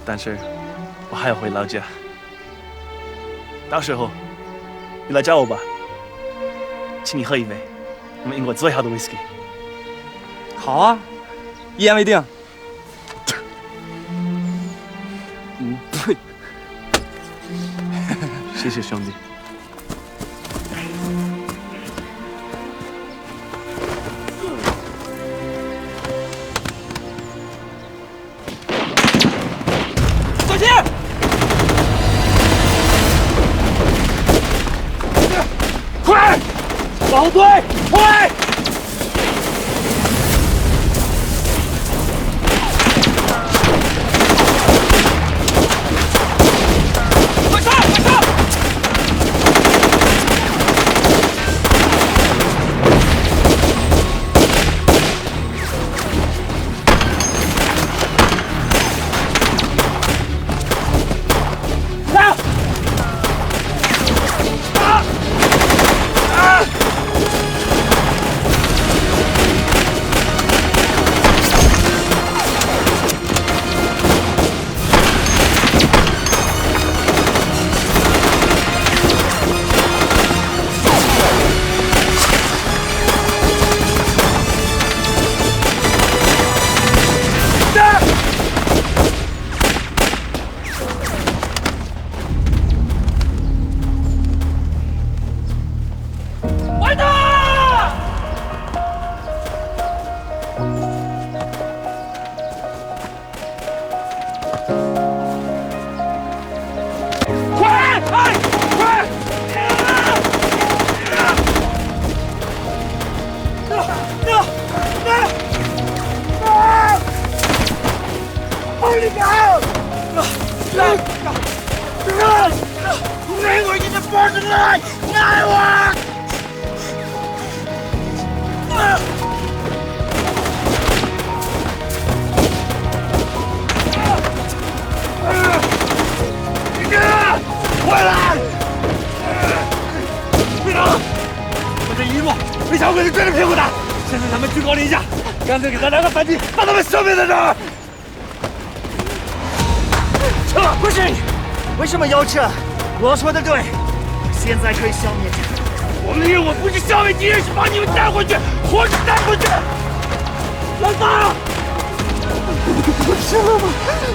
但是，我还要回老家，到时候你来找我吧，请你喝一杯我们英国最好的 whisky。好啊，一言为定。对，谢谢兄弟。小心！快，往后退，快！干脆给他来个反击，把他们消灭在这儿！撤！不是，为什么要撤？我说的对，现在可以消灭他。我们的任务不是消灭敌人，是把你们带回去，活着带回去。老大，不是了吗？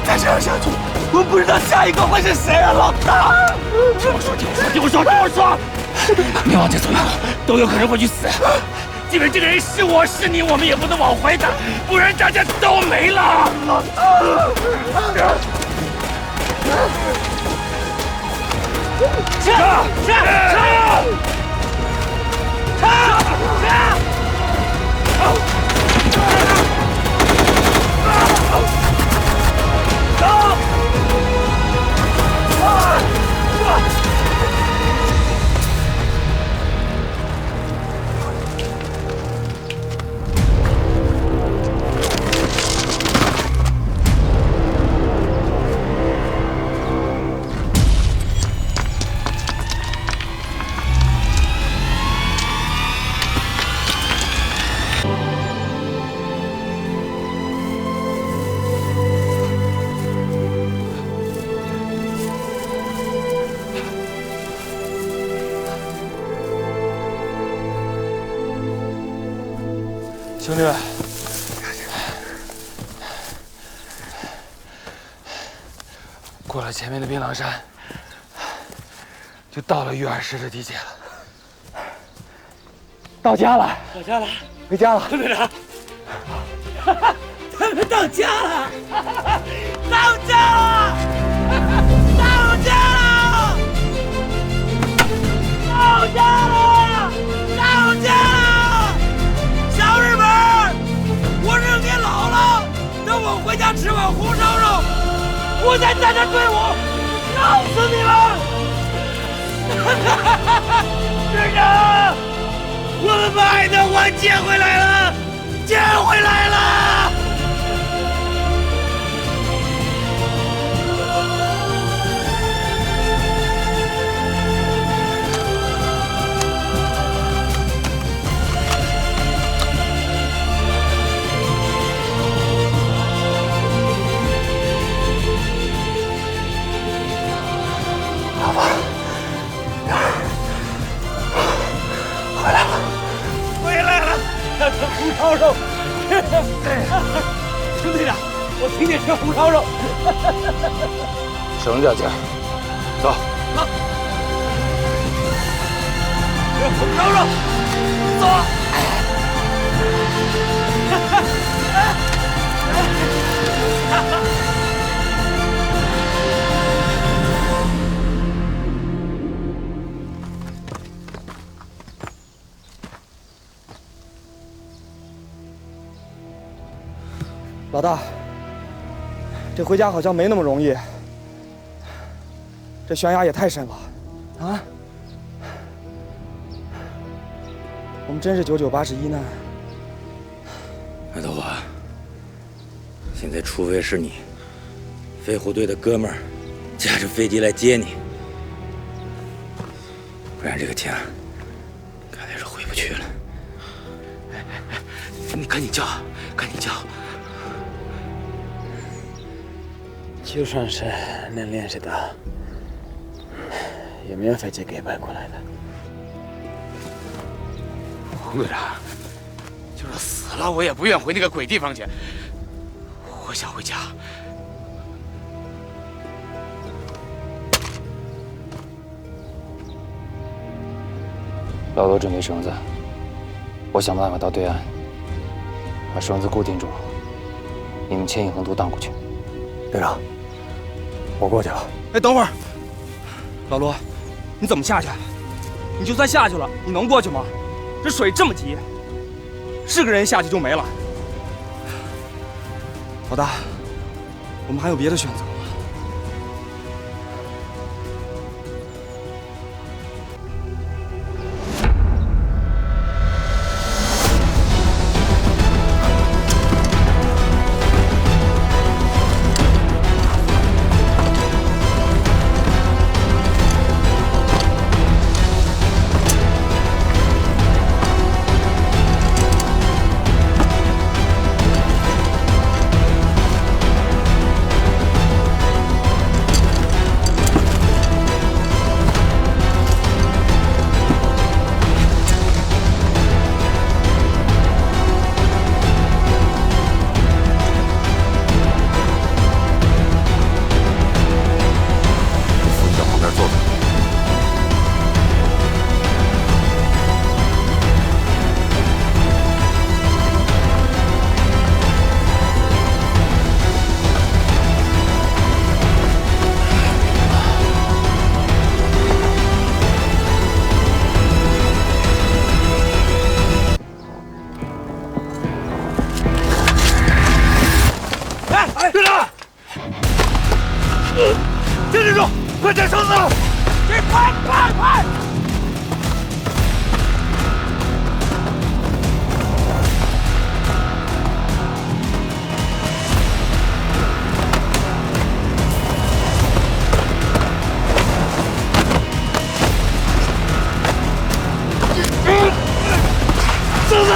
再这样下去，我不知道下一个会是谁啊！老大，听我说，听我说，别往前走一步，都有可能会去死。即便这个人是我是你，我们也不能往回打，不然大家都没了。兄弟们，过了前面的槟榔山，就到了玉儿师的地界了。到家了，回家了，队长，他们到家了，到家了，到家了，到家了，到家了！小日本，我认你姥姥，等我回家吃碗红烧肉，我再带着队伍弄死你们！队长，我们把爱德华接回来了！健回来了！老婆，回来了。回来了，要吃红烧肉。熊队长，我请你吃红烧肉。省点劲，走。走。吃红烧肉，走。老大，这回家好像没那么容易。这悬崖也太深了，啊！我们真是998一难。爱德华，现在除非是你飞虎队的哥们儿驾着飞机来接你，不然这个家看来是回不去了。你赶紧叫，赶紧叫！就算是能联系到，也没有飞机给摆过来的。洪队长，就是死了，我也不愿回那个鬼地方去。我想回家。老罗准备绳子，我想办法到对岸，把绳子固定住，你们牵引横渡荡过去。队长，我过去了。哎，等会儿，老罗，你怎么下去？你就算下去了，你能过去吗？这水这么急，是个人下去就没了。老大，我们还有别的选择吗？坚持住，快牵绳子！快快快！绳子！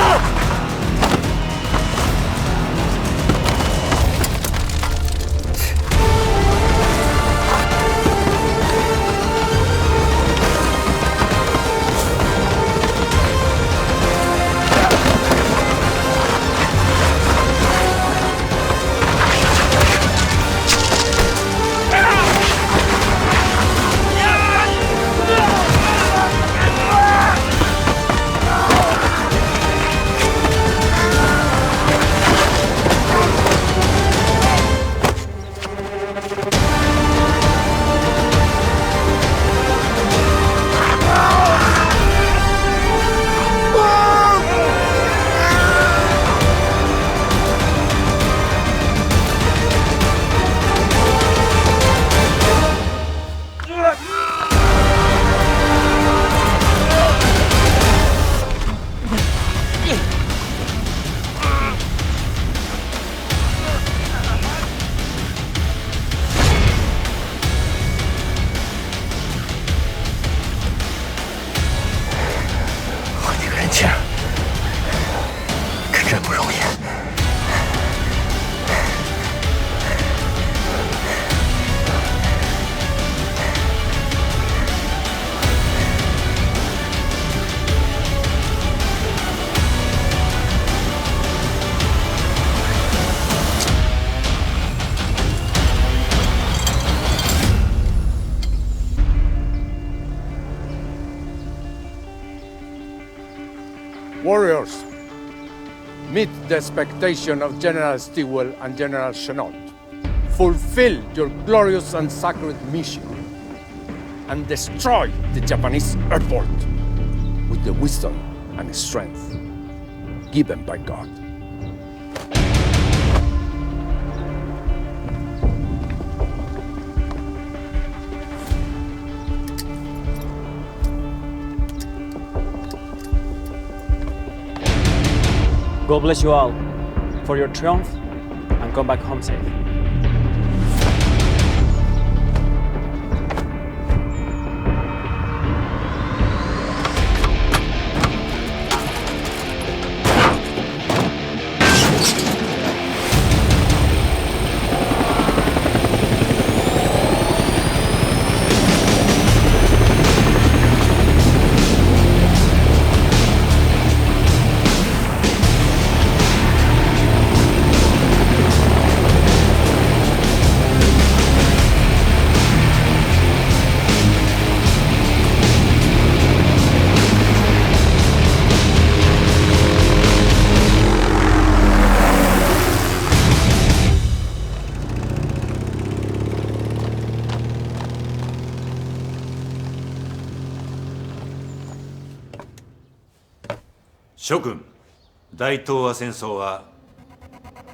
青，可真不容易。Warriors, meet the expectation of General Stilwell and General Chennault. Fulfill your glorious and sacred mission and destroy the Japanese airport with the wisdom and strength given by God. God bless you all for your triumph and come back home safe.諸君、大東亜戦争は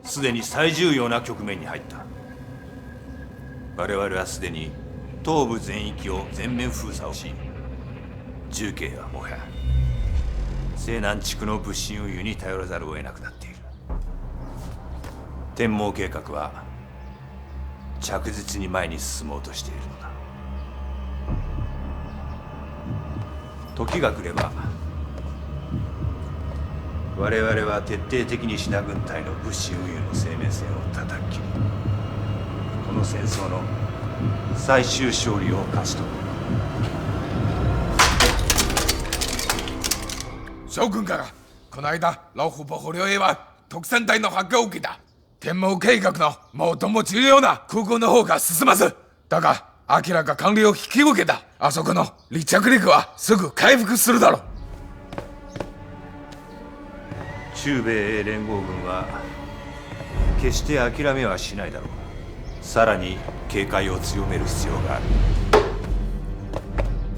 すでに最重要な局面に入った。我々はすでに東部全域を全面封鎖をし、重慶はもはや西南地区の物資運輸に頼らざるを得なくなっている。天網計画は着実に前に進もうとしているのだ。時が来れば我々は徹底的にシナ軍隊の物資運輸の生命線を叩き切り、この戦争の最終勝利を勝ち取る。将軍からこの間老虎捕捕領へは特戦隊の発表を受けた。天網計画の最も重要な空港の方が進まず、だが明らか管理を引き受けた。あそこの離着陸はすぐ回復するだろう。中米英連合軍は決して諦めはしないだろう。さらに警戒を強める必要がある。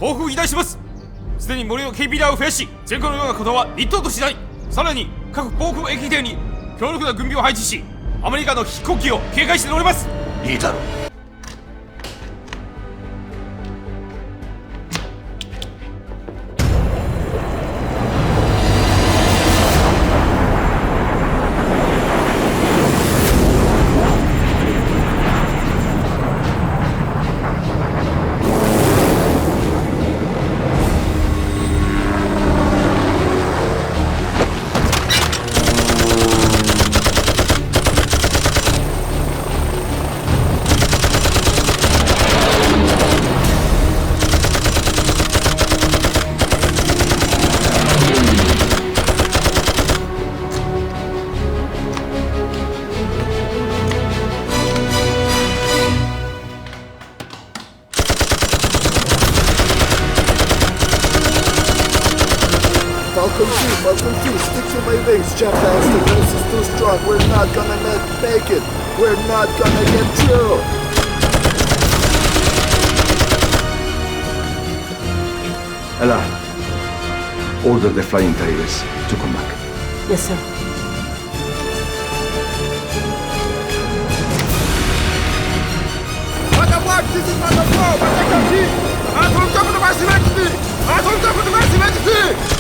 報告いたします。すでに森の警備ラを増やし、前後のようなことは一等としない。さらに各防空駅艇に強力な軍備を配置し、アメリカの飛行機を警戒しております。いいだろう。Falcon 2, stick to my wings, Japan. The force is too strong. We're not gonna make it. We're not gonna get through. Ella, order the flying tigers to come back. Yes, sir. This is not the floor, but I can see. I don't talk to my Majesty. I don't talk to my Majesty.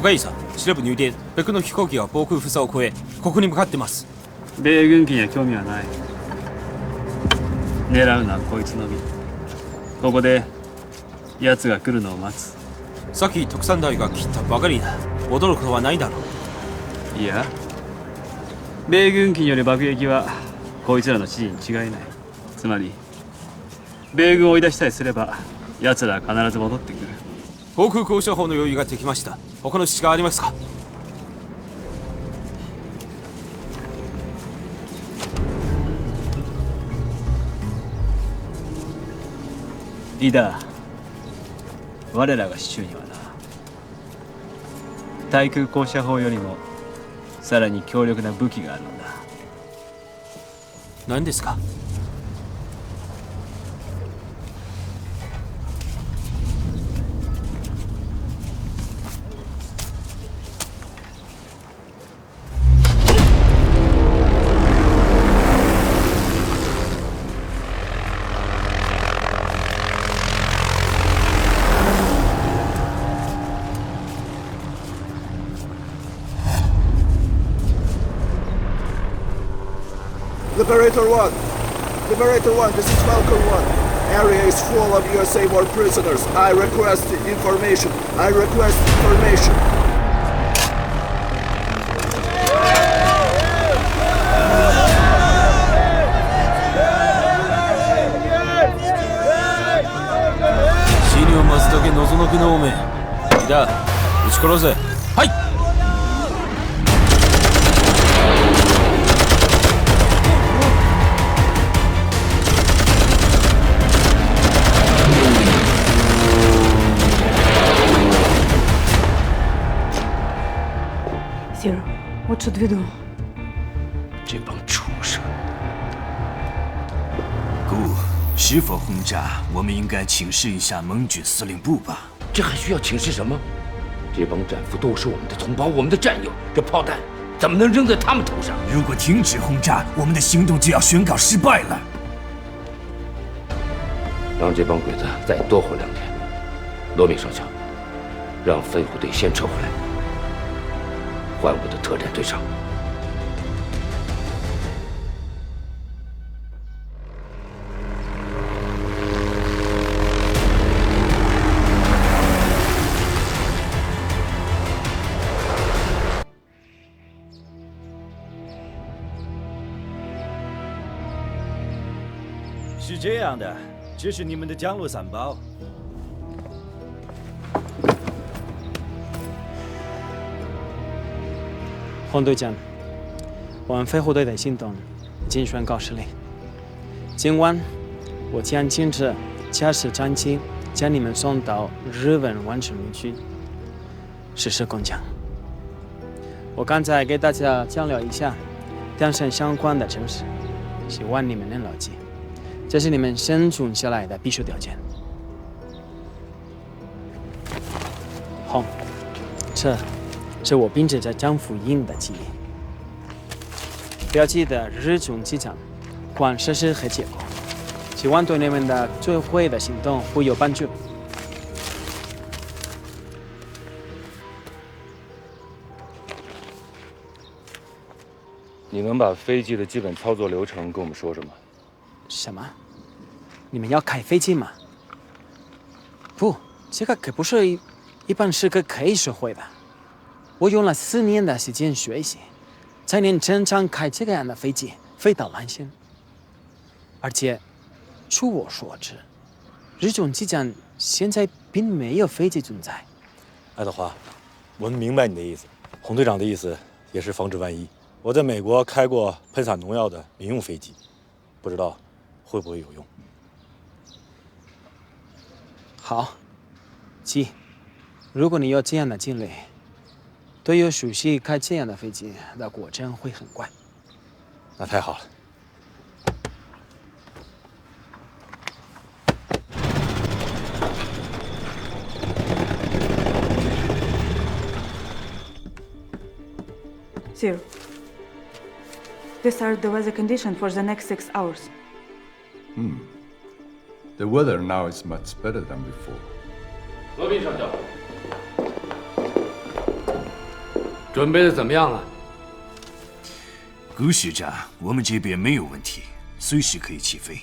深井さん、司令部入電。別の飛行機が防空封鎖を越え、ここに向かってます。米軍機には興味はない。狙うのはこいつのみ。ここで奴が来るのを待つ。さっき特産隊が来たばかりだ。驚くことはないだろう。いや、米軍機による爆撃はこいつらの指示に違いない。つまり米軍を追い出したりすれば奴らは必ず戻ってくる。航空交渉法の用意ができました。他の指示がありますか？リーダー、我らが市中にはな、対空降射法よりもさらに強力な武器があるのだ。何ですか？Liberator 1! Liberator 1, this is Falcon 1. Area is full of USA war prisoners. I request information. I request information. Senior 松竹のぞのきのおめ。リーダー、撃ち殺せ。はい。What should we do? 这帮畜生！顾，是否轰炸？我们应该请示一下盟军司令部吧。这还需要请示什么？这帮战俘都是我们的同胞，我们的战友，这炮弹怎么能扔在他们头上？如果停止轰炸，我们的行动就要宣告失败了。让这帮鬼子再多活2天。罗敏少校，让飞虎队先撤回来。 换我的特战队长。是这样的，这是你们的降落伞包。 黄队长，我们飞虎队的行动已经宣告失利。今晚，我将亲自驾驶战机将你们送到日本完成园区实施攻坚。我刚才给大家讲了一下当前相关的知识，希望你们能牢记，这是你们生存下来的必须条件。红，这。 是我并且在战俘营的记忆。不要记得日军机长管实施和结果，希望对你们的最后的行动会有帮助。你能把飞机的基本操作流程跟我们说说吗？什么？你们要开飞机吗？不，这个可不是一般时刻可以学会的。 我用了4年的时间学习，才能正常开这个样的飞机飞到蓝线。而且，据我所知，日军机场现在并没有飞机存在。爱德华，我们明白你的意思。洪队长的意思也是防止万一。我在美国开过喷洒农药的民用飞机，不知道会不会有用。好，记，如果你有这样的经历。 队友熟悉开这样的飞机，那果真会很快。那太好了。Zero. These are the weather conditions for the next 6 hours. The weather now is much better than before. 罗宾上校。准备的怎么样了？顾师长，我们这边没有问题，随时可以起飞。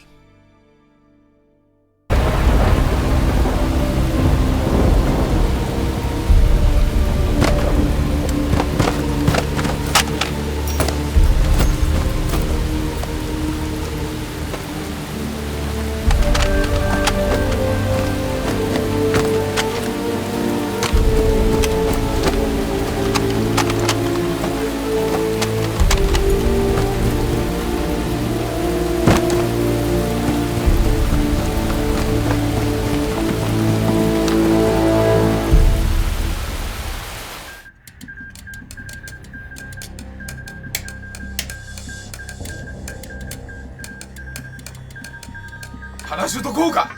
話しとこうか。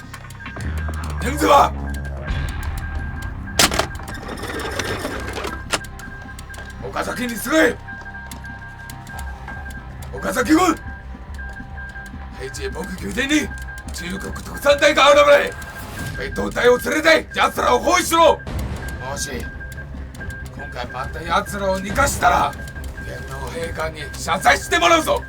天津は岡崎にすげ。岡崎軍平地目宮殿に中国特産隊が現れ、別当隊を連れて奴らを包囲しろ。もし今回また奴らを逃がしたら天皇陛下に謝罪してもらうぞ。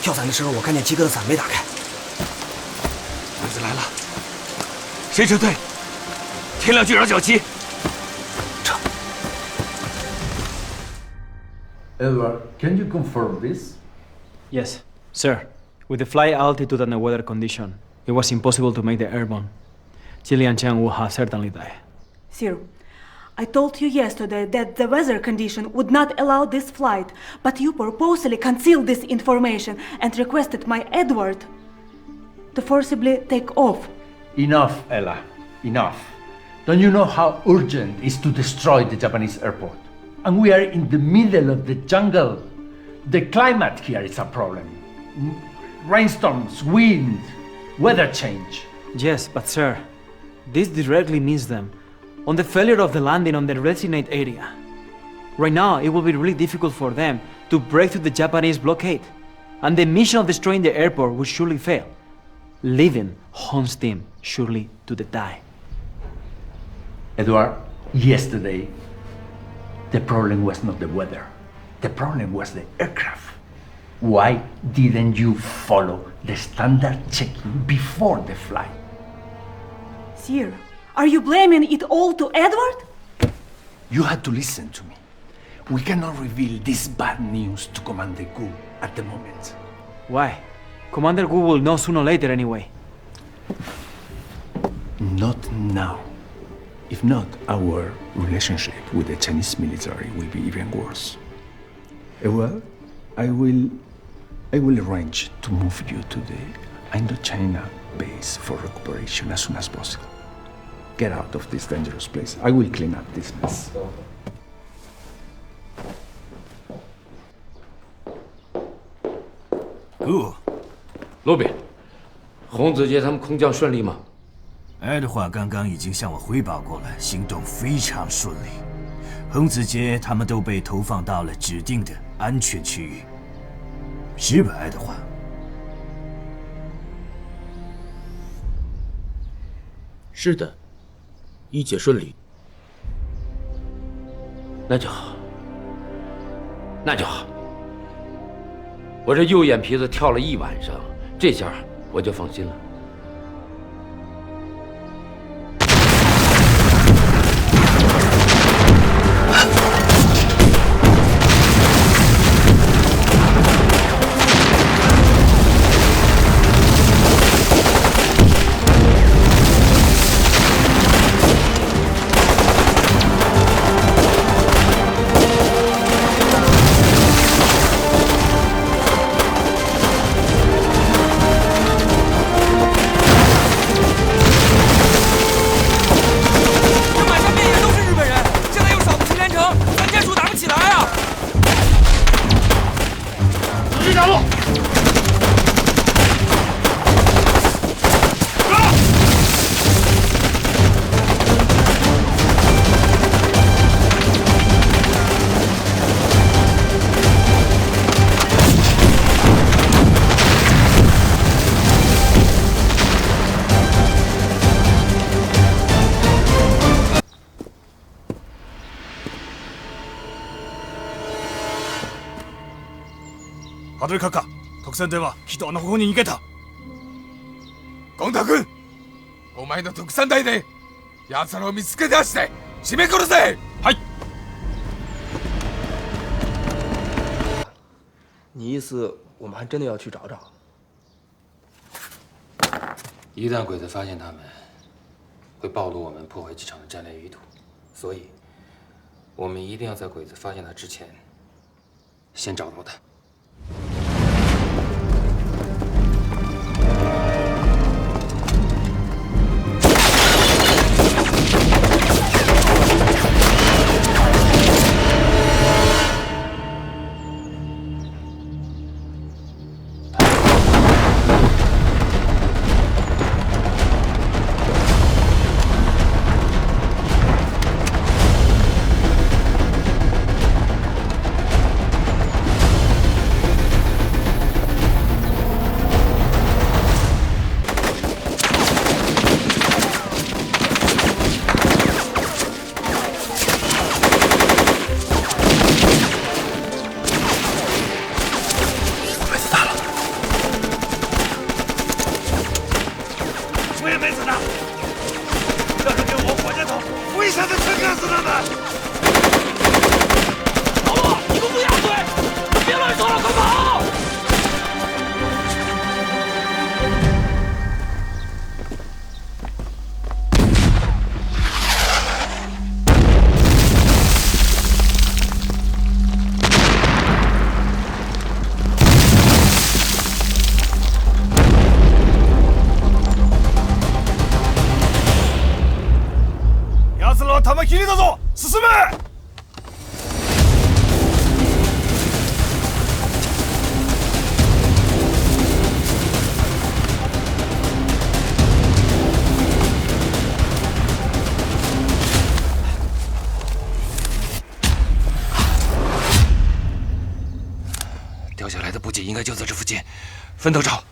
跳伞的时候，我看见鸡哥的伞没打开。儿子来了，谁撤退？天亮就让脚齐。撤。Edward, can you confirm this? Yes, sir. With the flight altitude and the weather condition, it was impossible to make the airborne. Jillian Chang would have certainly died. Sir, I told you yesterday that the weather condition would not allow this flight, but you purposely concealed this information and requested my Edward to forcibly take off. Enough, Ella. Enough. Don't you know how urgent it is to destroy the Japanese airport? And we are in the middle of the jungle. The climate here is a problem. Rainstorms, wind, weather change. Yes, but sir, this directly means them on the failure of the landing on the designated area. Right now, it will be really difficult for them to break through the Japanese blockade, and the mission of destroying the airport will surely fail, leaving Hong's team surely to the die. Edward, yesterday, the problem was not the weather. The problem was the aircraft. Why didn't you follow the standard checking before the flight? Sir, are you blaming it all to Edward? You had to listen to me. We cannot reveal this bad news to Commander Gu at the moment. Why? Commander Gu will know sooner or later anyway. Not now. If not, our relationship with the Chinese military will be even worse. Well, I will arrange to move you to the Indochina base for recuperation as soon as possible. Get out of this dangerous place. I will clean up this mess.罗比，洪子杰他们空降顺利吗？爱德华刚刚已经向我汇报过了，行动非常顺利。洪子杰他们都被投放到了指定的安全区域，是吧，爱德华？是的。一切顺利，那就好，那就好。我这右眼皮子跳了一晚上，这下我就放心了。パトリカか特戦隊は人の方向に逃げた。権太君、お前の特産隊で奴らを見つけ出して締め殺せ。はい。你意思我们还真的要去找找？一旦鬼子发现他们，会暴露我们破坏机场的战略意图，所以，我们一定要在鬼子发现他之前，先找到他。玉切りだぞ、進め。掉下来的补给应该就在这附近，分头找。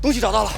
东西找到了。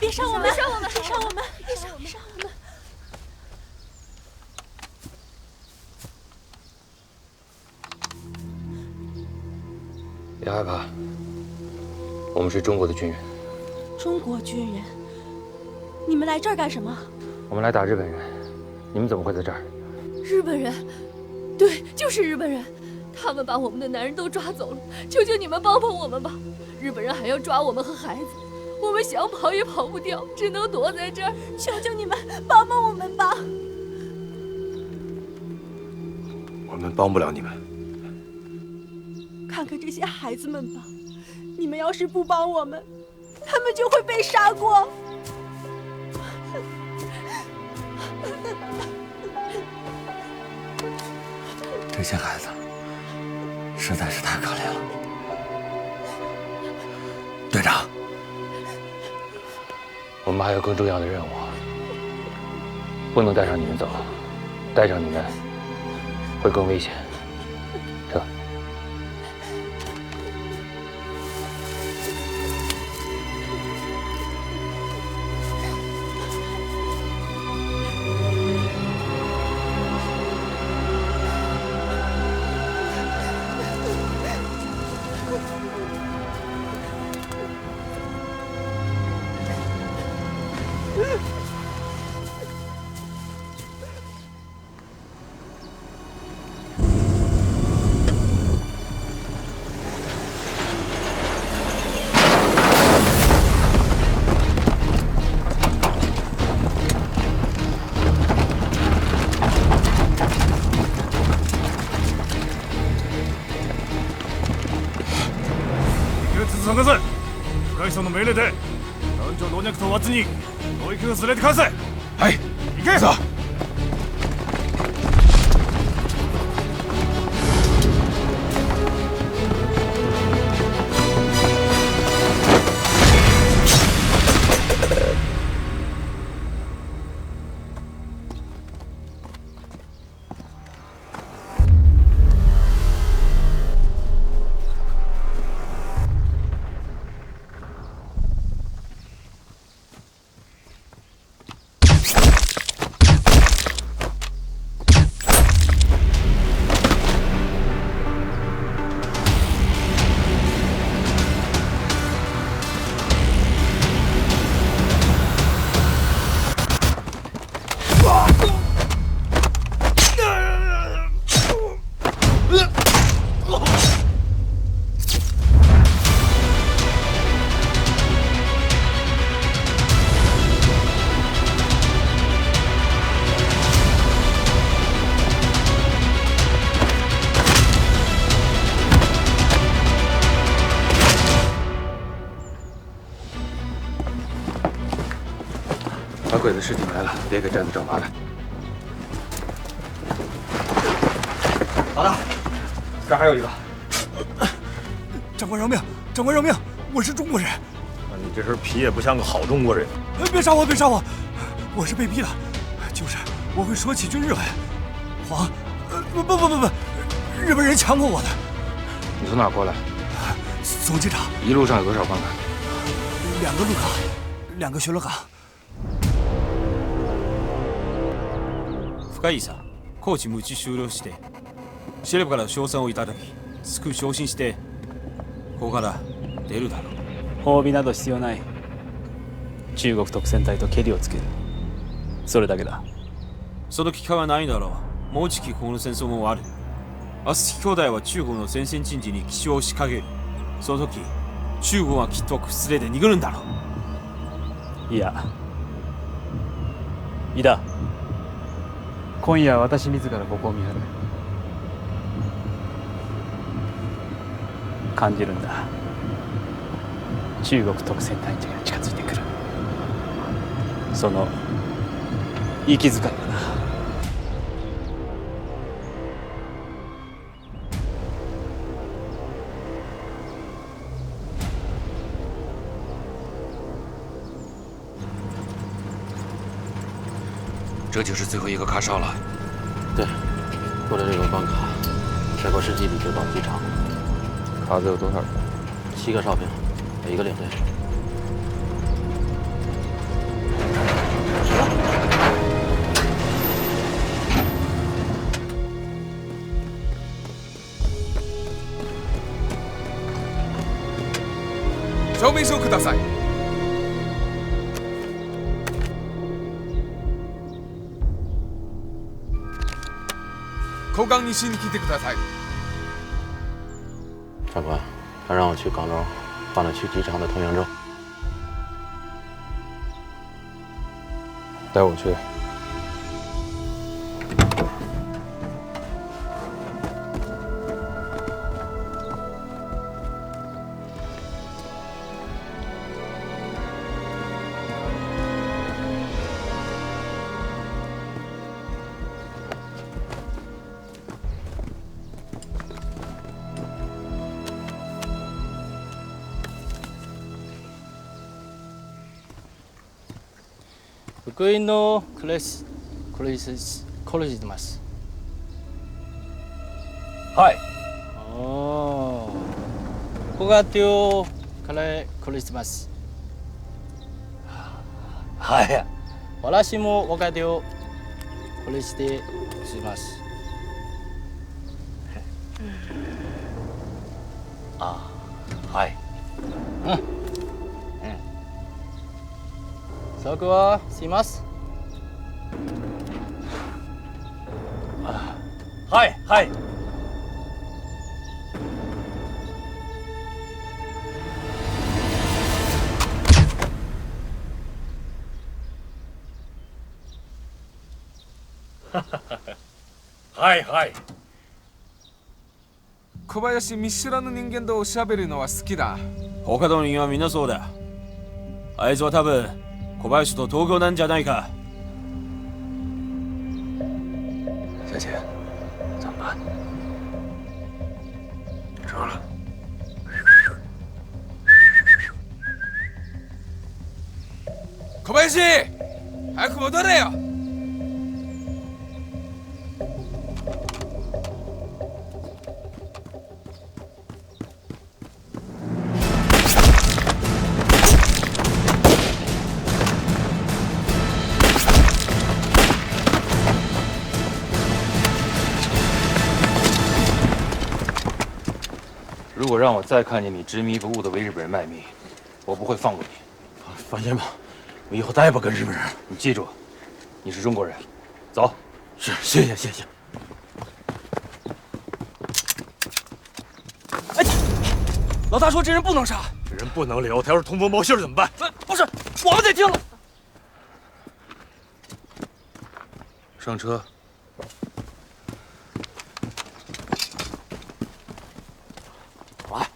别伤我们！别伤我们！杀我们！别杀我们！杀我们！别害怕，我们是中国的军人。中国军人，你们来这儿干什么？我们来打日本人。你们怎么会在这儿？日本人，对，就是日本人。他们把我们的男人都抓走了，求求你们帮帮我们吧！日本人还要抓我们和孩子，我们想跑也跑不掉，只能躲在这儿。求求你们帮帮我们吧！我们帮不了你们。看看这些孩子们吧，你们要是不帮我们，他们就会被杀光。这些孩子实在是太可怜了。队长，我们还有更重要的任务，不能带上你们走，带上你们会更危险。撤。探せ。深井さんの命令で男女老若問わずに教育を連れて返せ。はい、行け。さあ。把鬼子尸体埋了，别给寨子找麻烦。老大，这儿还有一个。长官饶命！长官饶命！我是中国人。你这身皮也不像个好中国人。别杀我！别杀我！我是被逼的，就是我会说几句日文。不，日本人强迫我的。你从哪儿过来？从机场。一路上有多少关卡？2个入港，2个巡逻岗。深井さん、高知無知終了して、司令部から賞賛をいただき、つく昇進して、ここから出るだろう。褒美など必要ない。中国特戦隊とケリをつける。それだけだ。その機会はないだろう。もうじきこの戦争も終わる。アスヒ兄弟は中国の前線陣地に奇襲を仕掛ける。その時、中国はきっと失礼で逃げるんだろう。いや、井田。今夜は私自らここを見張る。感じるんだ。中国特戦隊員が近づいてくる。その息遣いだな。这就是最后一个卡哨了。对，过了这个关卡，甩过尸体里就到机场。卡子有多少人？7个哨兵，每一个领队。証明書をください。口港你信に来てください。长官，他让我去港州办了去机场的通行证。带我去。福音のクレジます。はい。おー。こがてよクリスマス。はい。私も若手をクリステします。あ、はい。そこはします。はいはい。はいはい。小林見知らぬ人間と喋るのは好きだ。他の人間はみんなそうだ。あいつは多分小林と同郷なんじゃないか。小姐，怎么办？知道了。小林、早く戻れよ。如果让我再看见你执迷不悟的为日本人卖命，我不会放过你。放心吧，我以后再也不跟日本人。你记住，你是中国人。走。是，谢谢谢谢。哎，老大说这人不能杀。这人不能留，他要是通风报信怎么办？不是，我们得听了。上车。来。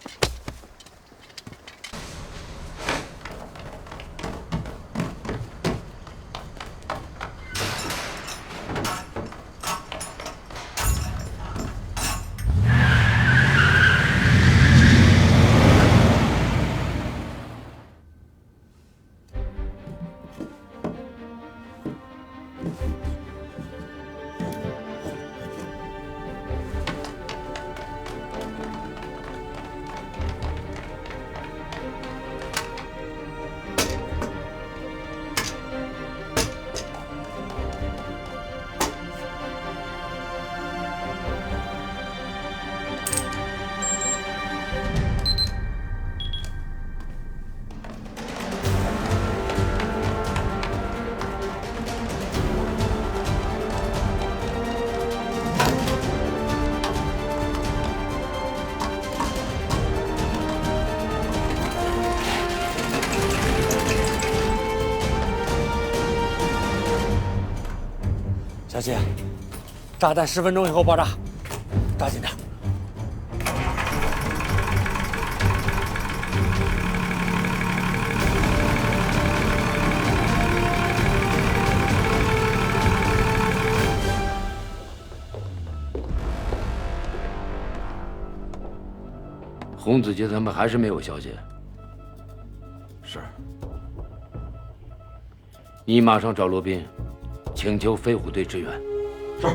小姐，炸弹10分钟以后爆炸，抓紧点。洪子杰他们还是没有消息。是。你马上找罗宾。请求飞虎队支援。是。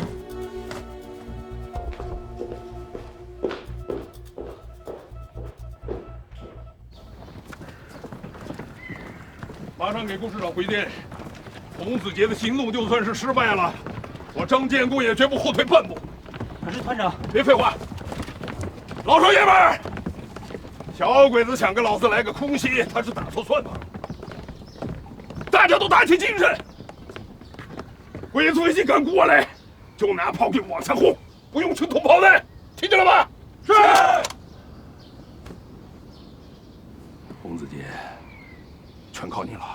马上给顾市长回电，洪子杰的行动就算是失败了，我张建国也绝不后退半步。可是团长，别废话，老少爷们儿，小鬼子想跟老子来个空袭，他是打错算盘了。大家都打起精神，鬼子飞机敢过来，就拿炮兵往前轰，不用群筒炮弹，听见了吗？是。洪子杰，全靠你了。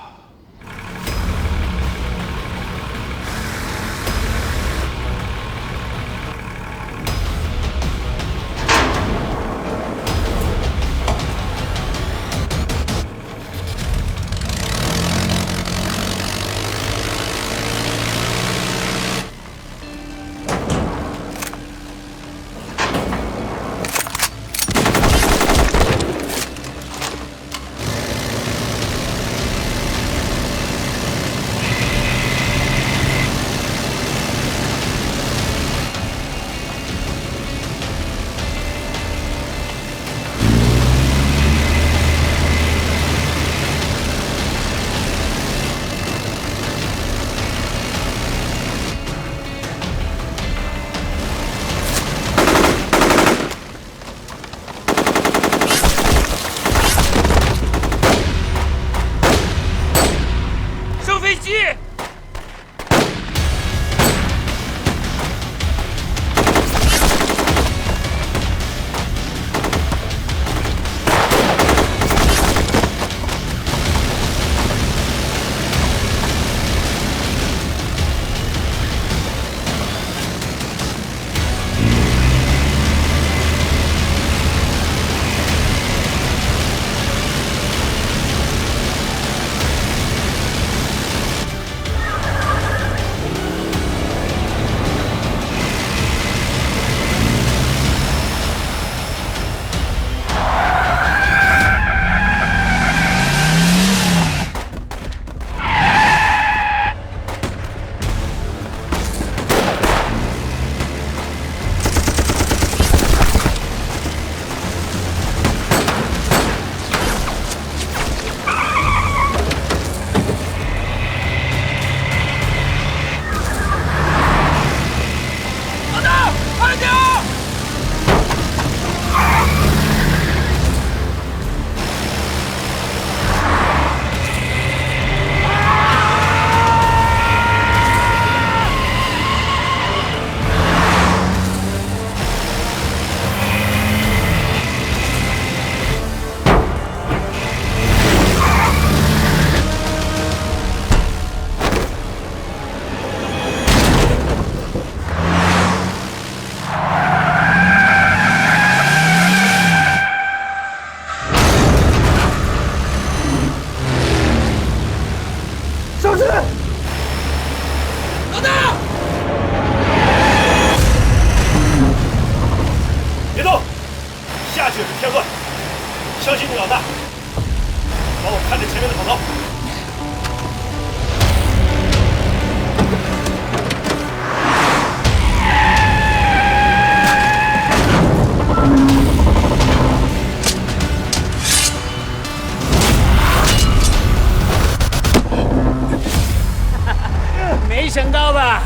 没想到吧？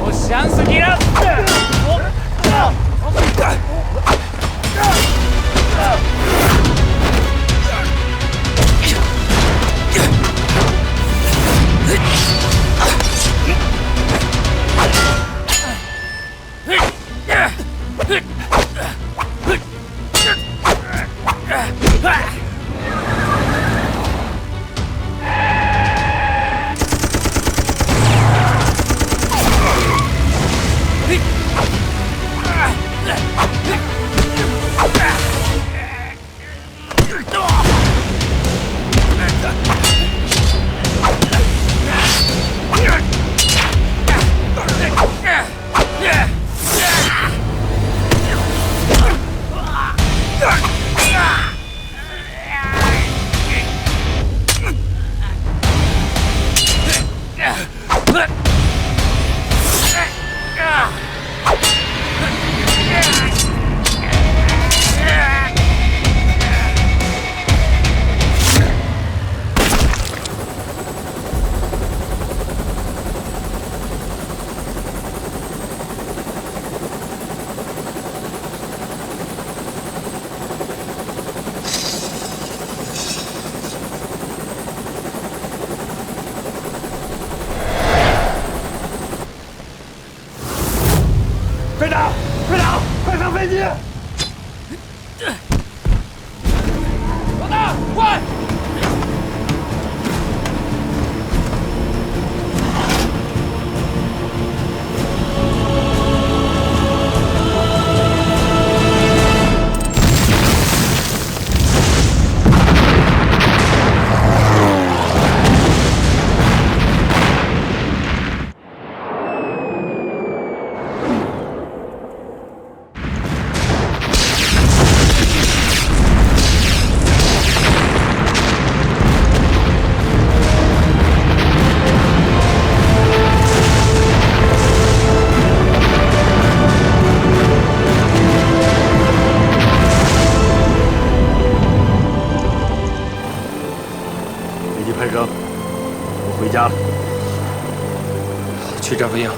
我想死你了！回家了。去政府营。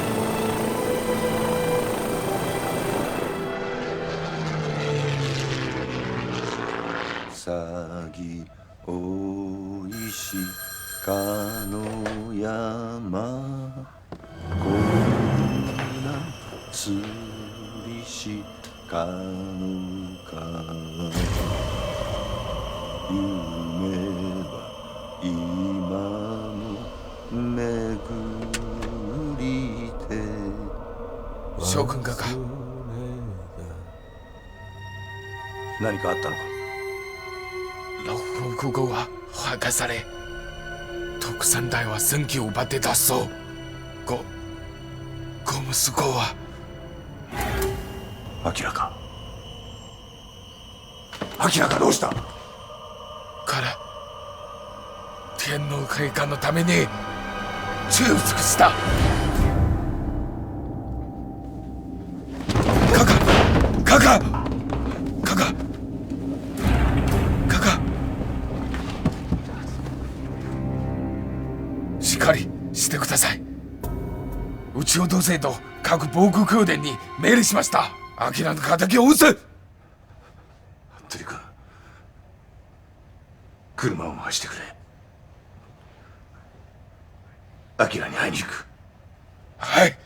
ぎおいしかの山こんな釣りしかのか夢は今の巡りて将軍がか何かあったのか。老夫空港は破壊され特産隊は戦機を奪って脱走。ご息子は明らかどうした。から天皇陛下のために知恵を尽くした。カカしっかりしてください。うちを同性と各防空宮殿に命令しました。明の敵を討つ。服部君、車を回してくれ。明に会いに行く。はい。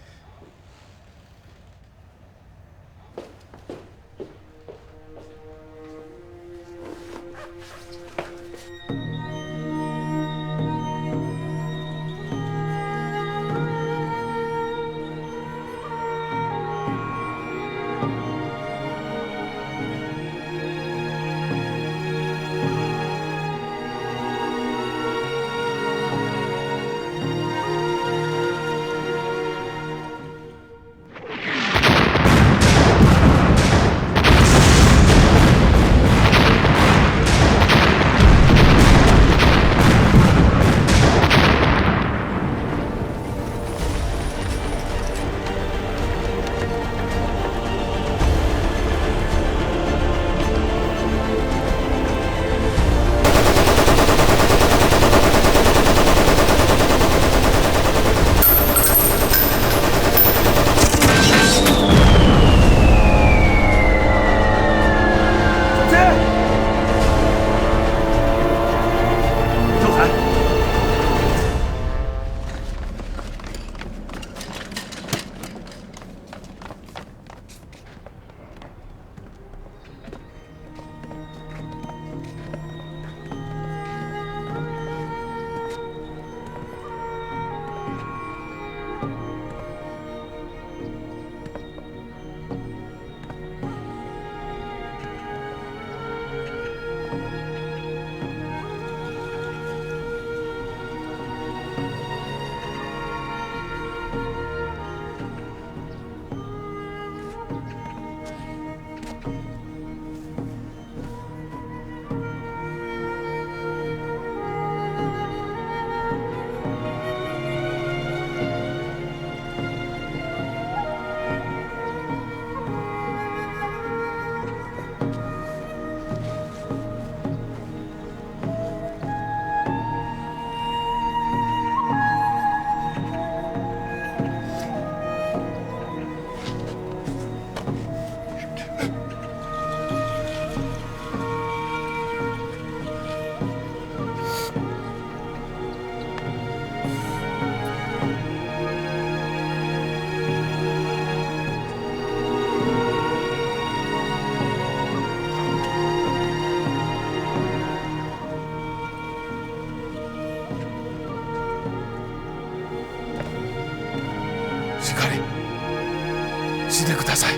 しっかりしてください。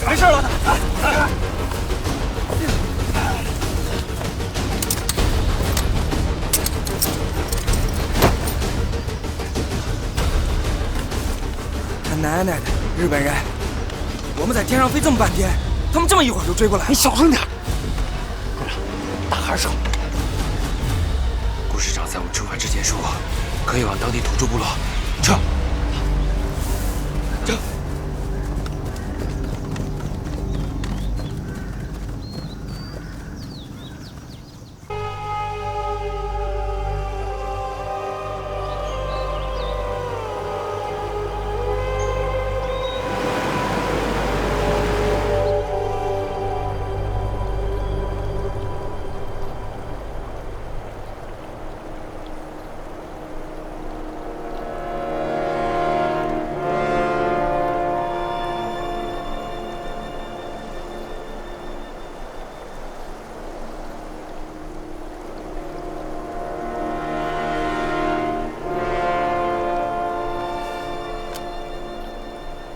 没事了，他奶奶的，日本人！我们在天上飞这么半天，他们这么一会儿就追过来。你小声点。大喊声。顾市长在我们出发之前说过，可以往当地土著部落撤。撤。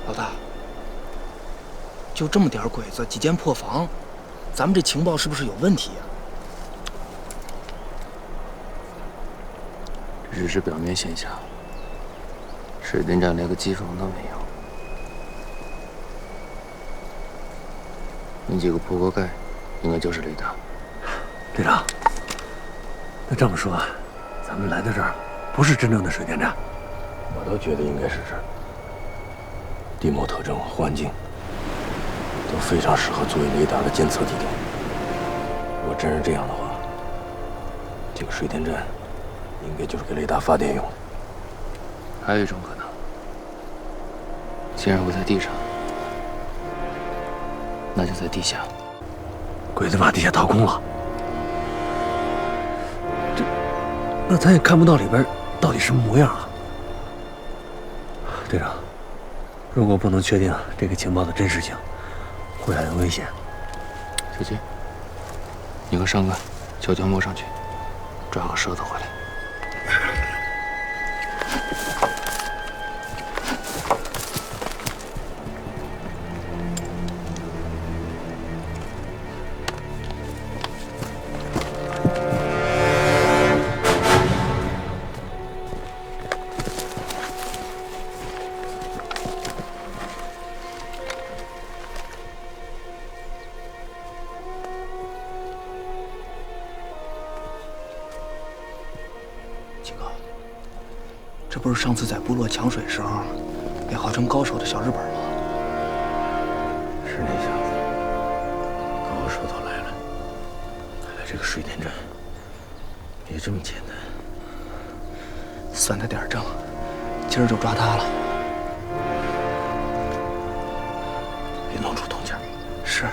老大，就这么点鬼子，几间破房，咱们这情报是不是有问题呀？这只是表面现象，水电站连个机房都没有。那几个破锅盖，应该就是雷达。队长，那这么说，咱们来的这儿不是真正的水电站？我倒觉得应该是这儿。地貌特征、环境都非常适合作为雷达的监测地点。如果真是这样的话，这个水电站应该就是给雷达发电用的。还有一种可能，既然不在地上，那就在地下。鬼子把地下掏空了，那咱也看不到里边到底什么模样啊！队长。如果不能确定这个情报的真实性，会很危险。小金，你和上官悄悄摸上去，抓个蛇子回来。这不是上次在部落抢水时候被号称高手的小日本吗？是那小子，高手都来了，看来这个水电站别这么简单。算他点正，今儿就抓他了。别弄出动静。是。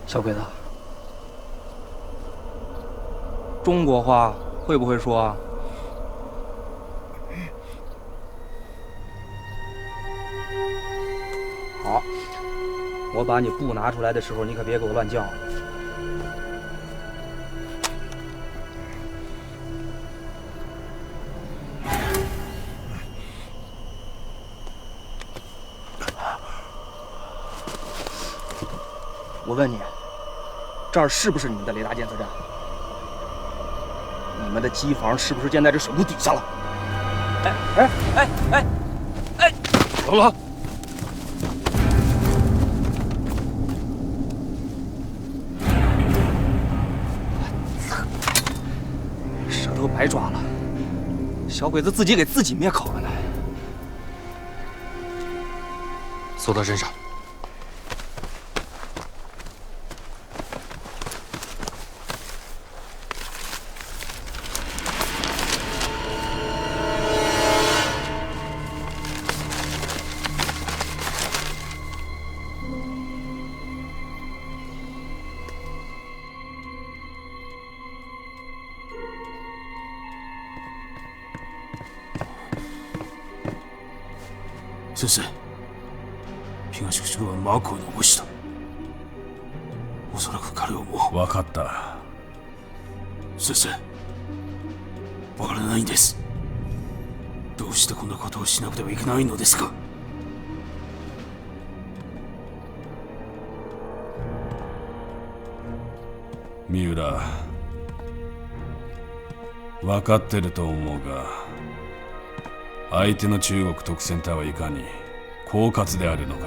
小鬼子，中国话会不会说啊？好，我把你布拿出来的时候，你可别给我乱叫。我问你，这儿是不是你们的雷达监测站？你们的机房是不是建在这水库底下了？哎！老罗，蛇头后白抓了，小鬼子自己给自己灭口了呢。搜他身上。先生、東口君はマークを残した。おそらく彼をもう。分かった。先生、わからないんです。どうしてこんなことをしなくてはいけないのですか。三浦、分かってると思うが、相手の中国特戦隊はいかに狡猾であるのか。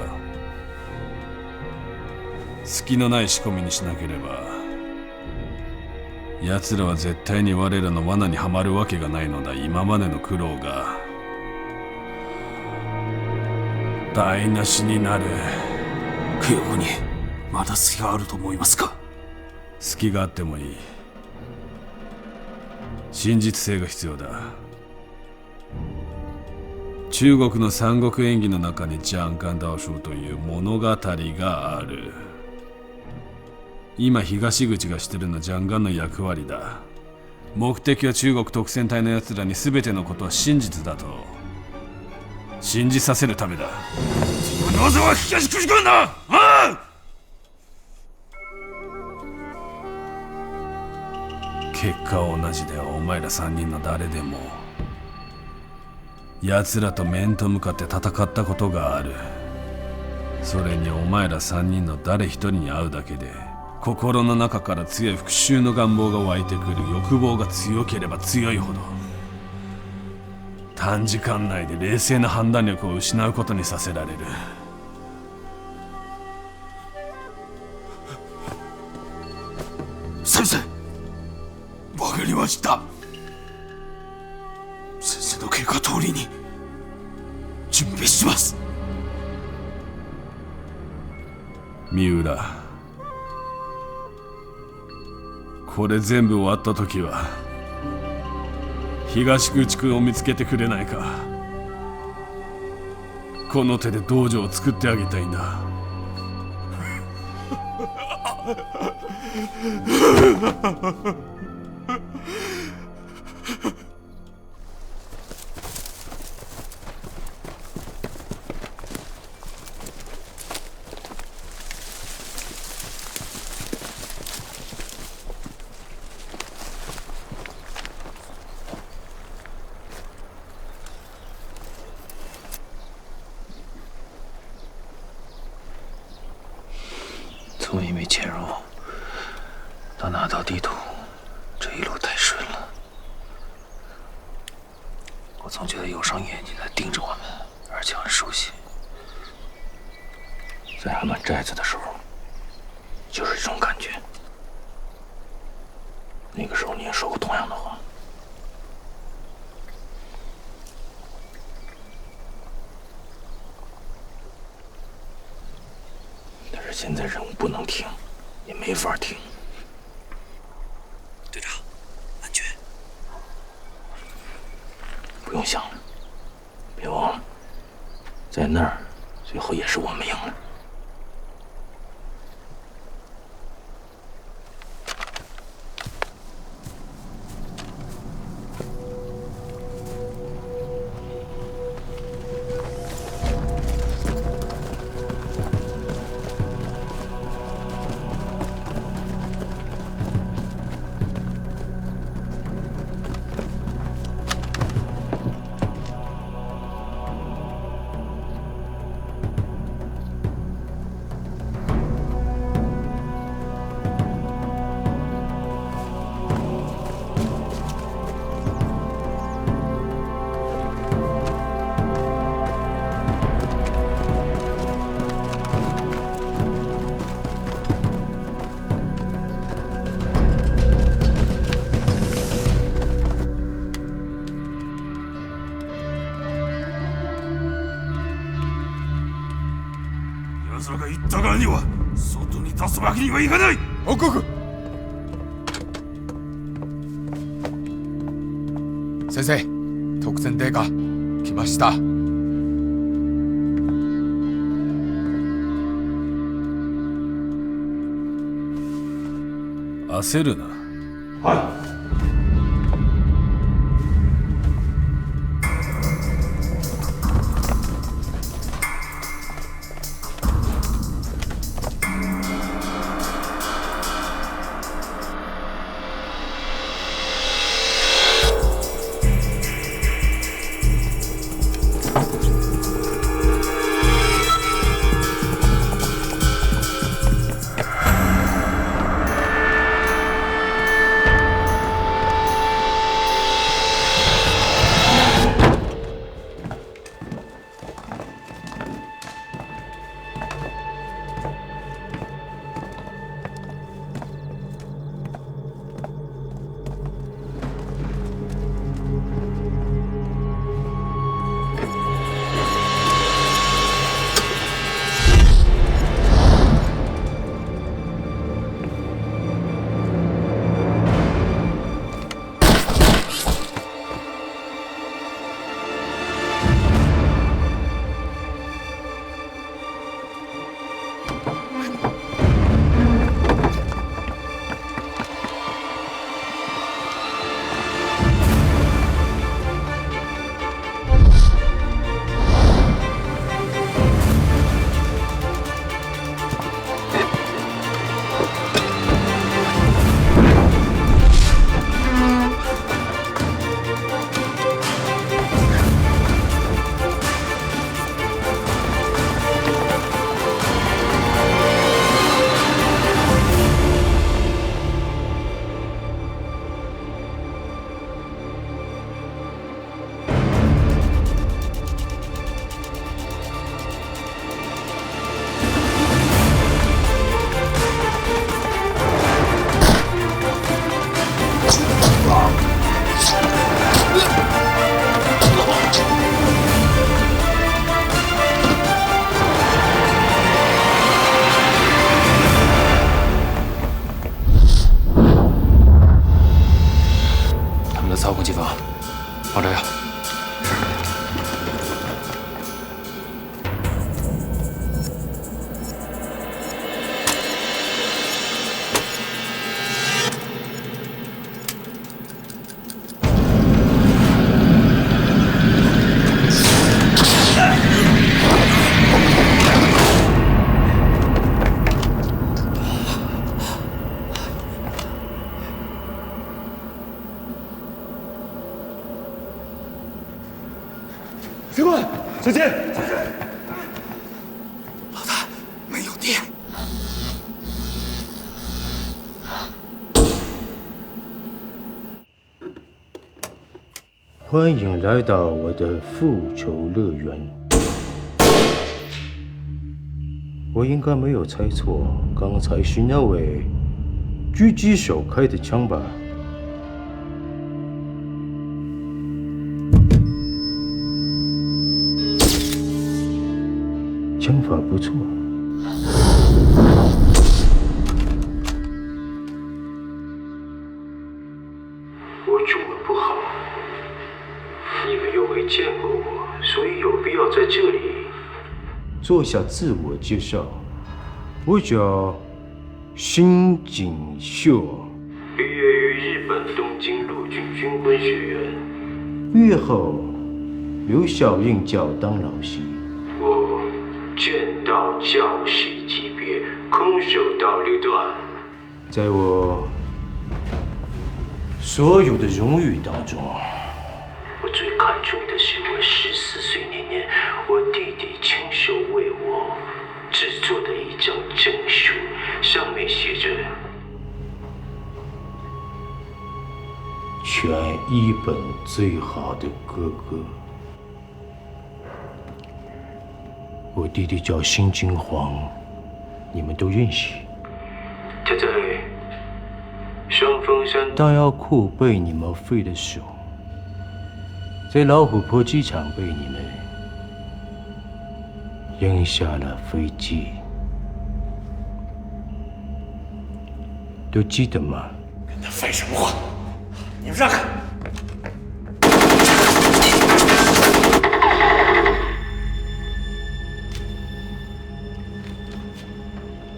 隙のない仕込みにしなければ奴らは絶対に我らの罠にはまるわけがないのだ。今までの苦労が台無しになる。記憶にまだ隙があると思いますか。隙があってもいい。真実性が必要だ。中国の三国演義の中にジャンカンダオシュという物語がある。今東口がしてるのはジャンガンの役割だ。目的は中国特戦隊の奴らに全てのことは真実だと信じさせるためだ。なぜは東口君だ。ああ、結果は同じだよ。お前ら3人の誰でも奴らと面と向かって戦ったことがある。それにお前ら3人の誰一人に会うだけで心の中から強い復讐の願望が湧いてくる。欲望が強ければ強いほど短時間内で冷静な判断力を失うことにさせられる。先生、わかりました。先生の計画通りに準備します。三浦、これ全部終わった時は東口君を見つけてくれないか。この手で道場を作ってあげたいんだ。从一没潜入到拿到地图，这一路太顺了。我总觉得有双眼睛在盯着我们，而且很熟悉。在还满寨子的时候，就是这种感觉。那个时候你也说过同样的话。但是现在任务不能停，也没法停。队长，安全。不用想了，别忘了，在那儿，最后也是我们赢了。奴らが言ったからには外に出すわけにはいかない。報告。先生、特選デカ来ました。焦るな。はい。操控机房，往这要。警官，小心！老大，没有电。欢迎来到我的复仇乐园。我应该没有猜错，刚才是那位狙击手开的枪吧？枪法不错。我中文不好，你们又没见过我，所以有必要在这里做下自我介绍。我叫新井秀，毕业于日本东京陆军军官学院，毕业后留校任教当老师。我剑道教士级别，空手道六段。在我所有的荣誉当中，我最看重的是我14岁那年，我弟弟亲手为我制作的一张证书，上面写着“全日本最好的哥哥”。我弟弟叫新金黄，你们都认识。他在双峰山弹药库被你们废了手，在老虎坡机场被你们扔下了飞机。都记得吗？跟他废什么话？你们让开！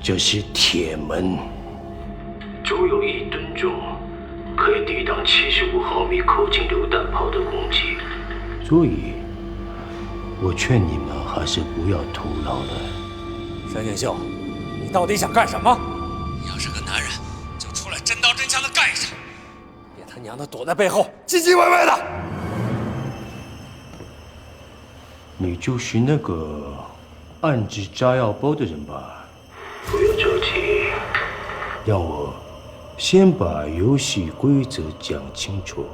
这是铁门，足有1吨重，可以抵挡75毫米口径榴弹炮的攻击。所以，我劝你们还是不要徒劳了。山锦绣，你到底想干什么？你要是个男人，就出来真刀真枪的干一场，别他娘的躲在背后唧唧歪歪的。你就是那个安置炸药包的人吧？不要着急，让我先把游戏规则讲清楚。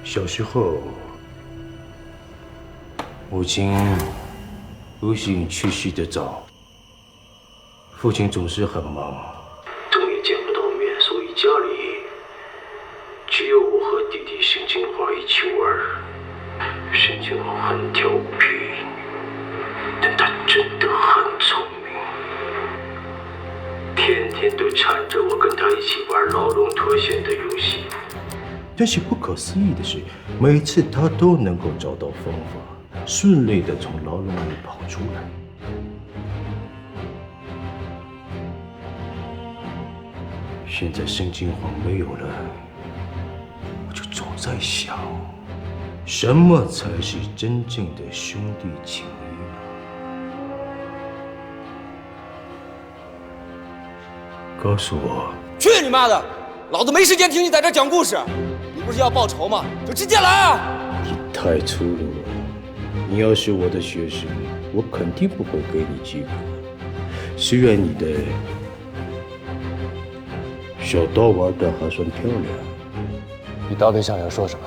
小时候，母亲不幸去世的早。父亲总是很忙，总也见不到面，所以家里只有我和弟弟沈金华一起玩。沈金华很调皮，但他真的很聪明，天天都缠着我跟他一起玩牢笼脱险的游戏。但是不可思议的是，每次他都能够找到方法，顺利地从牢笼里跑出来。现在沈金黄没有了，我就总在想，什么才是真正的兄弟情谊呢？告诉我！去你妈的！老子没时间听你在这讲故事。你不是要报仇吗？就直接来啊！你太粗鲁了！你要是我的学生，我肯定不会给你机会。虽然你的小刀玩的还算漂亮，你到底想要说什么？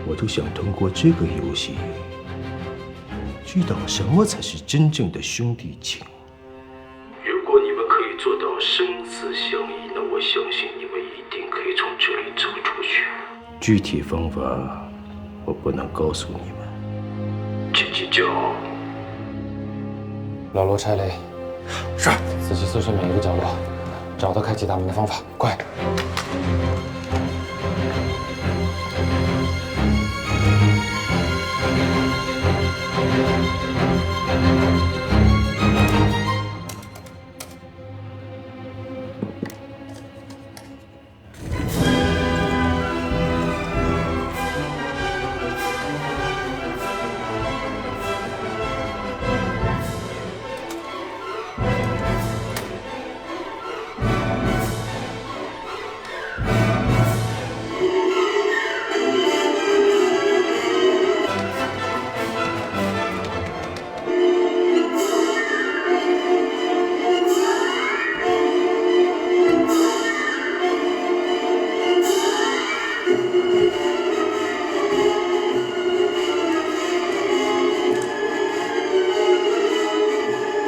我就想通过这个游戏，知道什么才是真正的兄弟情。如果你们可以做到生死相依，那我相信你们一定可以从这里走出去。具体方法我不能告诉你们，自己找。老罗拆雷。是。仔细搜寻每一个角落。找到开启大门的方法，快！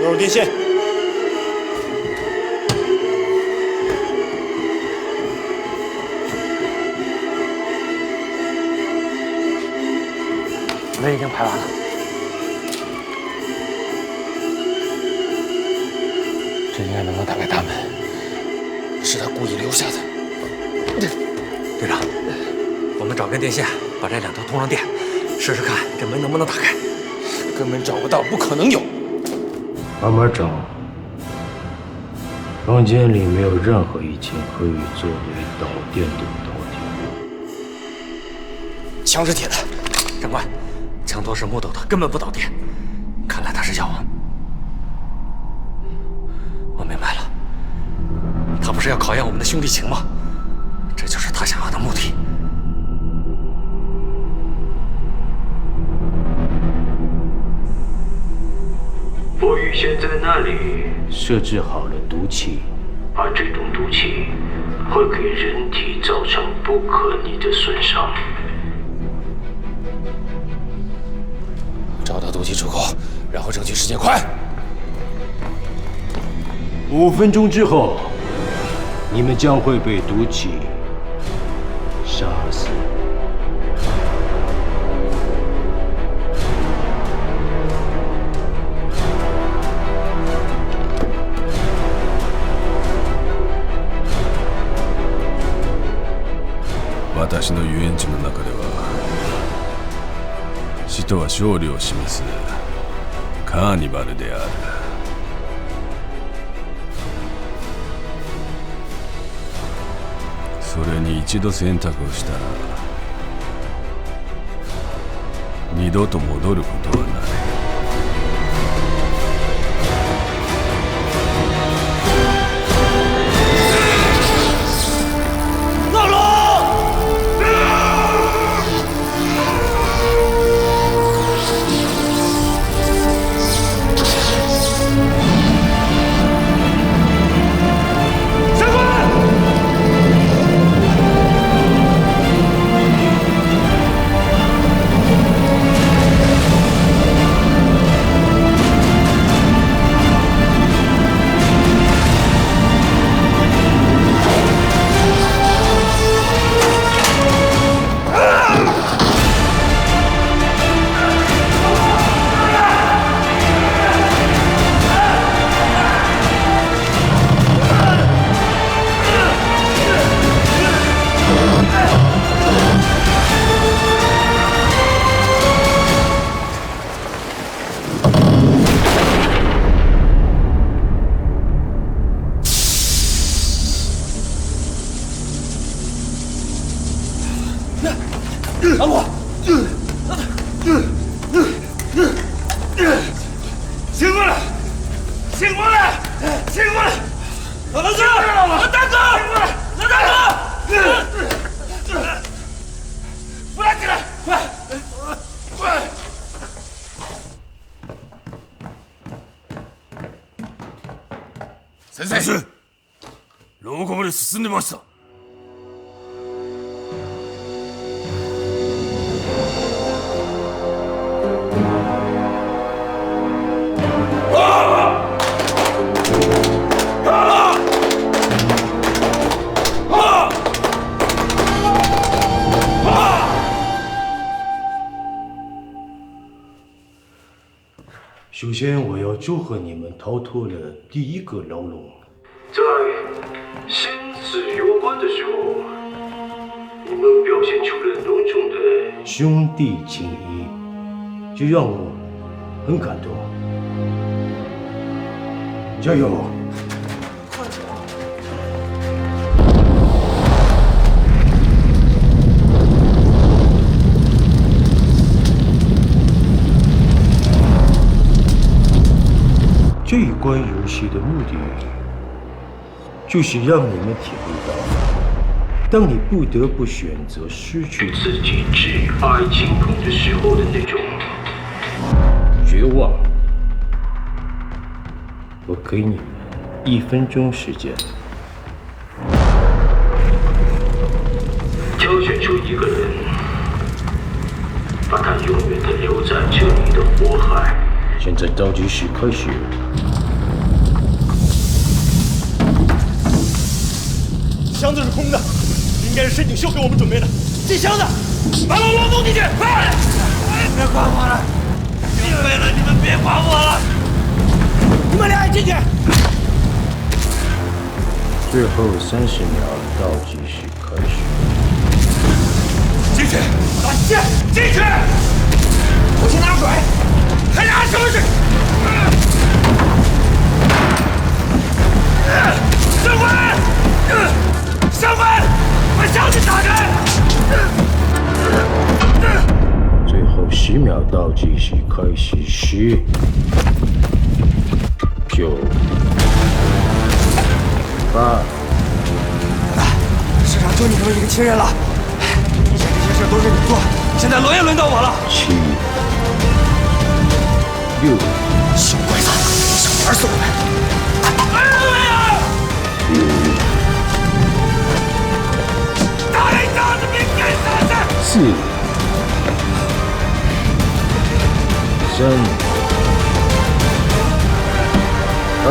有电线。门已经排完了，这应该能够打开大门，是他故意留下的。队长，我们找根电线，把这2头通上电，试试看这门能不能打开。根本找不到，不可能有。慢慢找。房间里没有任何一件可以作为导电的道具。枪是铁的，长官，枪托是木头的，根本不导电。看来他是要我明白了，他不是要考验我们的兄弟情吗？这就是他想要的目的。我预先在那里设置好了毒气，而这种毒气会给人体造成不可逆的损伤。找到毒气出口，然后争取时间快。 5分钟之后，你们将会被毒气杀死。私の遊園地の中では死とは勝利を示すカーニバルである。それに一度選択をしたら二度と戻ることはない。老鲁，醒过来，醒过来，醒过来！老大哥，老大哥，老大哥，扶他起来，快，快！先生、廊下まで進んでました。首先，我要祝贺你们逃脱了第一个牢笼。在生死攸关的时候，你们表现出了浓重的兄弟情谊，这让我很感动。加油！这一关游戏的目的，就是让你们体会到，当你不得不选择失去自己挚爱亲朋的时候的那种绝望。我给你们1分钟时间，挑选出一个人，把他永远的留在这里的火海。现在倒计时开始。箱子是空的，应该是申请秀给我们准备的。进箱子，把老罗弄进去，快！别管我了，进来了，你们别管我了，你们俩也进去。最后30秒倒计时开始。进去，进去！我去拿水，还拿什么水？上官！上官，把箱子打开！最后10秒倒计时开始，10、9、8。世上就你这么一个亲人了，以前这些事都是你做，现在轮也轮到我了。7、6。小鬼子，想玩死我们！4、3、2、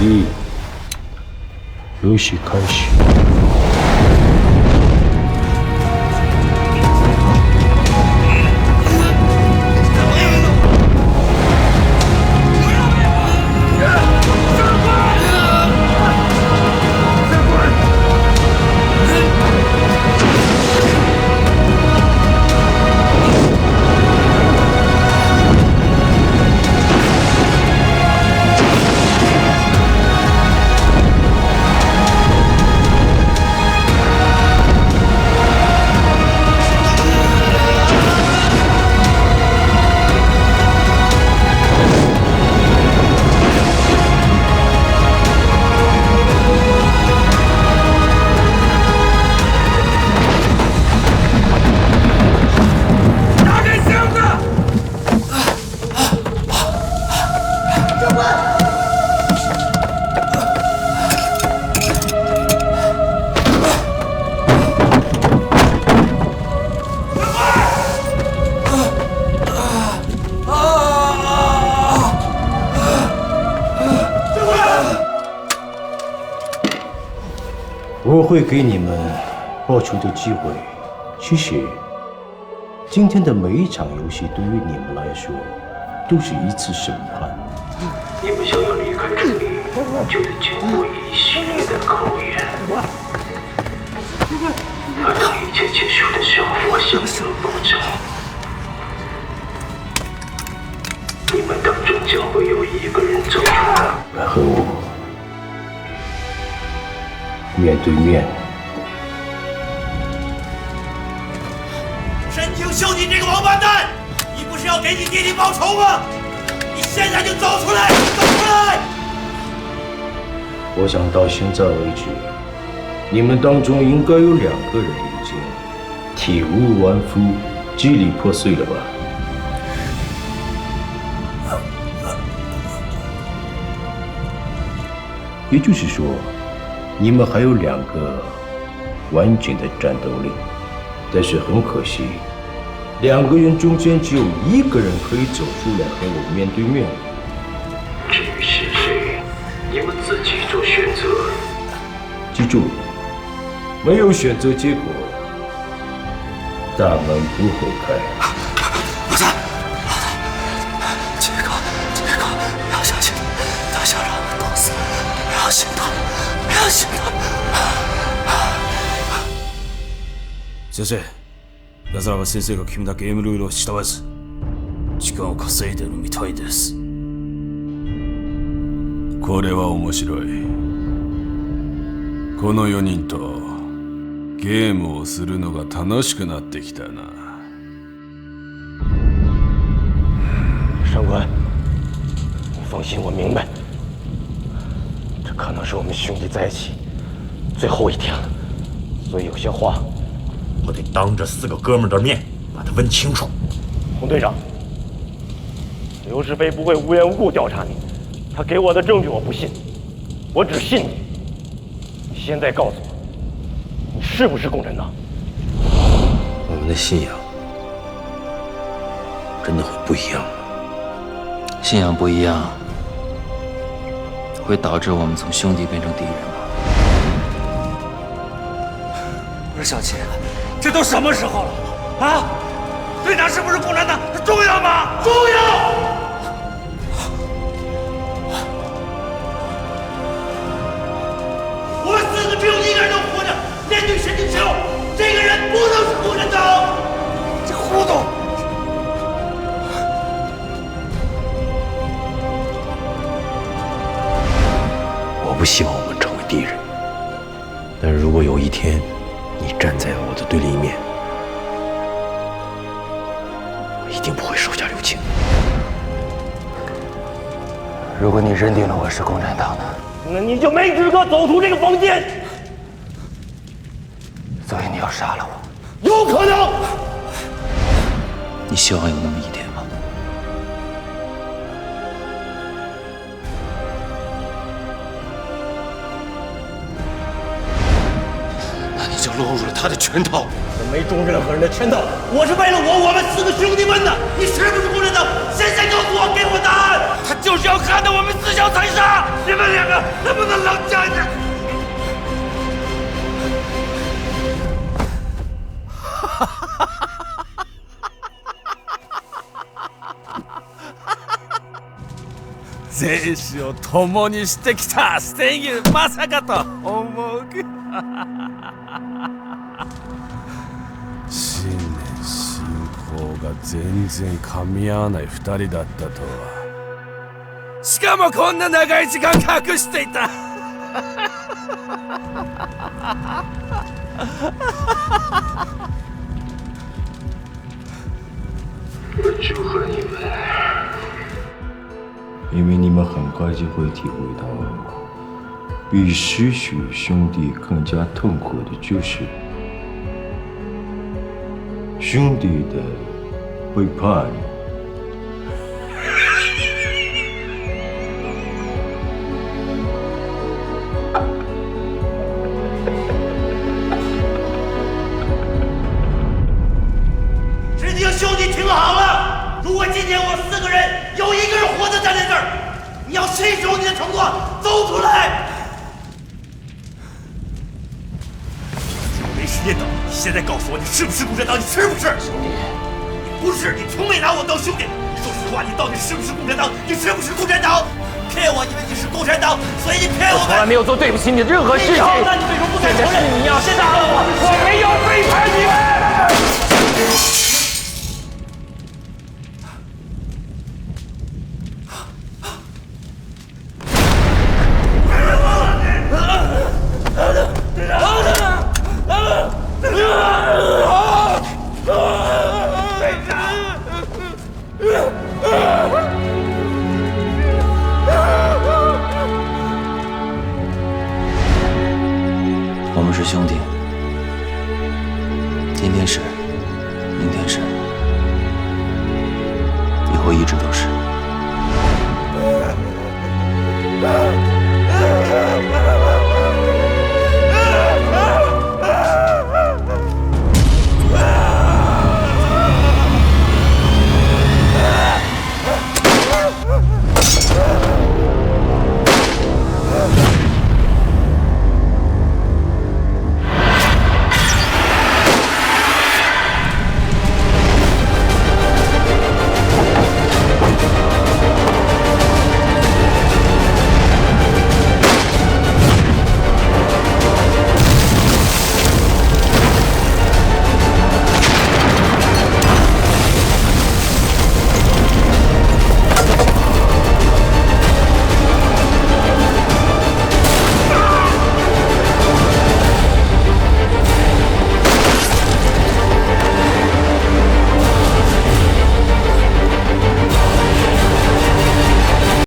1。游戏开始。我会给你们报仇的机会。其实，今天的每一场游戏对于你们来说，都是一次审判。你们想要离开这里，就得经过一系列的考验。而当一切结束的时候，我想要保证，你们当中将会有一个人走出来。和我面对面。申请秀你这个王八蛋！你不是要给你弟弟报仇吗？你现在就走出来！走出来！我想到现在为止，你们当中应该有2个人已经体无完肤、支离破碎了吧？也就是说，你们还有2个完整的战斗力，但是很可惜，2个人中间只有1个人可以走出来和我面对面。至于是谁，你们自己做选择。记住，没有选择结果，大门不会开。老三，杰哥，不要相信他想让我等死，不要信他，不要信他。先生、ラザラバ先生が決めたゲームルールを従わず、時間を稼いでいるみたいです。これは面白い。この4人とゲームをするのが楽しくなってきたな。上官，你放心，我明白，这可能是我们兄弟在一起最后一天了，所以有些话我得当着4个哥们儿的面把他问清楚。洪队长，刘世飞不会无缘无故调查你，他给我的证据我不信，我只信你。你现在告诉我，你是不是共产党？我们的信仰真的会不一样吗？信仰不一样，会导致我们从兄弟变成敌人吗？不是小秦，这都什么时候了啊？队长是不是共产党？它重要吗？重要！我们4个只有1个人能活着面对神经球，这个人不能是共产党。这糊涂！我不希望我们成为敌人，但是如果有一天你站在我的对立面，我一定不会手下留情。如果你认定了我是共产党的，那你就没资格走出这个房间。所以你要杀了我？有可能。你希望有那么一天吗？那你就落入了他的圈套。我没中任何人的圈套，我是为了我们4个兄弟问的。你是不是共产党？现在告诉我，给我答案！他就是要看到我们自相残杀！你们2个能不能冷静一点？生死を共にしてきた戦友まさかと思う信念信仰が全然噛み合わない二人だったとは。しかもこんな長い時間隠していた我就恨你们，因为你们很快就会体会到，比失去兄弟更加痛苦的就是兄弟的背叛。石井兄弟，听好了！如果今天我4个人有1个人活着站在这儿，你要信守你的承诺，走出来！没时间等，你现在告诉我，你是不是共产党？你是不是？兄弟，你不是，你从没拿我当兄弟。你说实话，你到底是不是共产党？你是不是共产党？骗我，以为你是共产党，所以你骗我们。我从来没有做对不起你的任何事情。那你为什么不敢承认？你要杀了我，我没有背叛你们。我们是兄弟，今天是，明天是，以后一直都是。